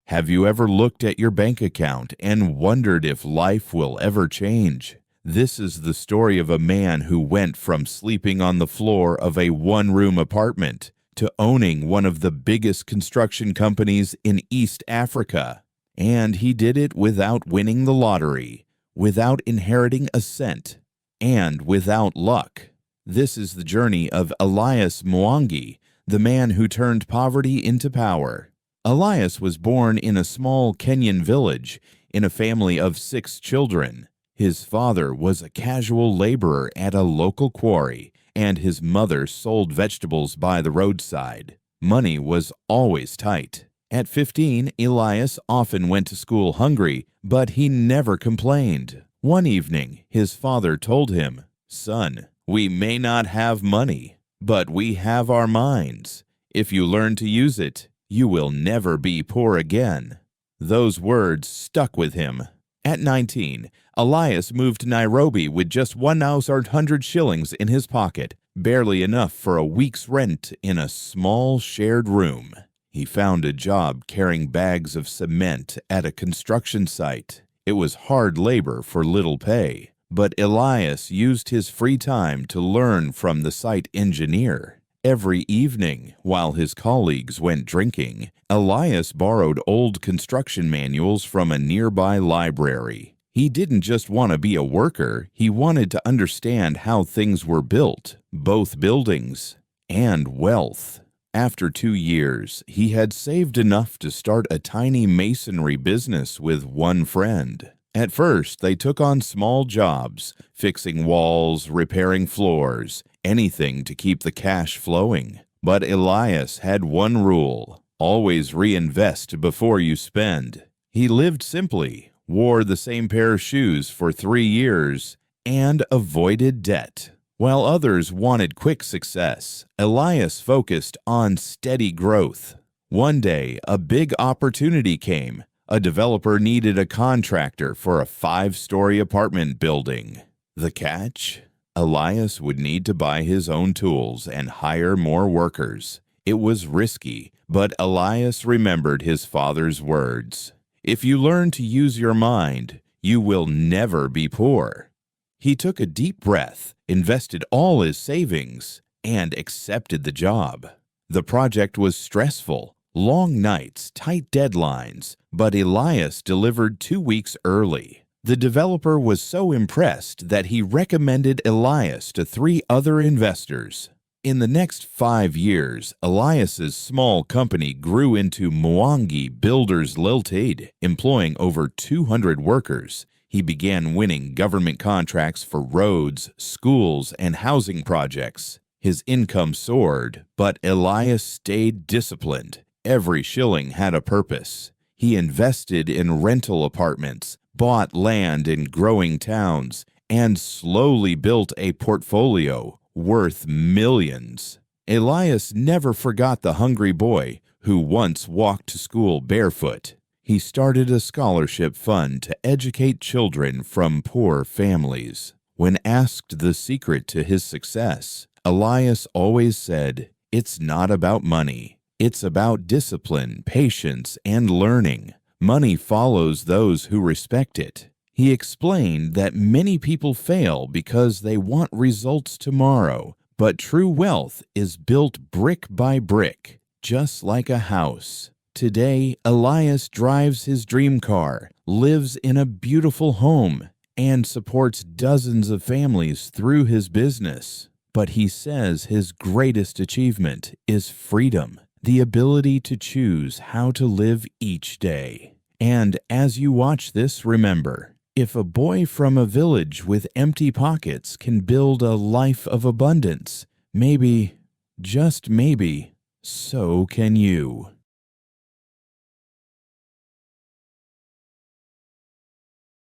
Have you ever looked at your bank account and wondered if life will ever change? This is the story of a man who went from sleeping on the floor of a one-room apartment to owning one of the biggest construction companies in East Africa. And he did it without winning the lottery, without inheriting a cent, and without luck. This is the journey of Elias Mwangi, the man who turned poverty into power. Elias was born in a small Kenyan village in a family of 6 children. His father was a casual laborer at a local quarry, and his mother sold vegetables by the roadside. Money was always tight. At 15, Elias often went to school hungry, but he never complained. One evening, his father told him, "Son, we may not have money, but we have our minds. If you learn to use it, you will never be poor again." Those words stuck with him. At 19, Elias moved to Nairobi with just 1,800 shillings in his pocket, barely enough for a week's rent in a small shared room. He found a job carrying bags of cement at a construction site. It was hard labor for little pay, but Elias used his free time to learn from the site engineer. Every evening, while his colleagues went drinking, Elias borrowed old construction manuals from a nearby library. He didn't just want to be a worker, he wanted to understand how things were built, both buildings and wealth. After 2 years, he had saved enough to start a tiny masonry business with one friend. At first, they took on small jobs, fixing walls, repairing floors, anything to keep the cash flowing. But Elias had one rule: always reinvest before you spend. He lived simply, wore the same pair of shoes for 3 years, and avoided debt. While others wanted quick success, Elias focused on steady growth. One day, a big opportunity came. A developer needed a contractor for a 5-story apartment building. The catch? Elias would need to buy his own tools and hire more workers. It was risky, but Elias remembered his father's words. "If you learn to use your mind, you will never be poor." He took a deep breath, invested all his savings, and accepted the job. The project was stressful. Long nights, tight deadlines, but Elias delivered 2 weeks early. The developer was so impressed that he recommended Elias to 3 other investors. In the next 5 years, Elias's small company grew into Mwangi Builders Limited, employing over 200 workers. He began winning government contracts for roads, schools, and housing projects. His income soared, but Elias stayed disciplined. Every shilling had a purpose. He invested in rental apartments, bought land in growing towns, and slowly built a portfolio worth millions. Elias never forgot the hungry boy who once walked to school barefoot. He started a scholarship fund to educate children from poor families. When asked the secret to his success, Elias always said, "It's not about money. It's about discipline, patience, and learning. Money follows those who respect it." He explained that many people fail because they want results tomorrow, but true wealth is built brick by brick, just like a house. Today, Elias drives his dream car, lives in a beautiful home, and supports dozens of families through his business. But he says his greatest achievement is freedom. The ability to choose how to live each day. And as you watch this, remember, if a boy from a village with empty pockets can build a life of abundance, maybe, just maybe, so can you.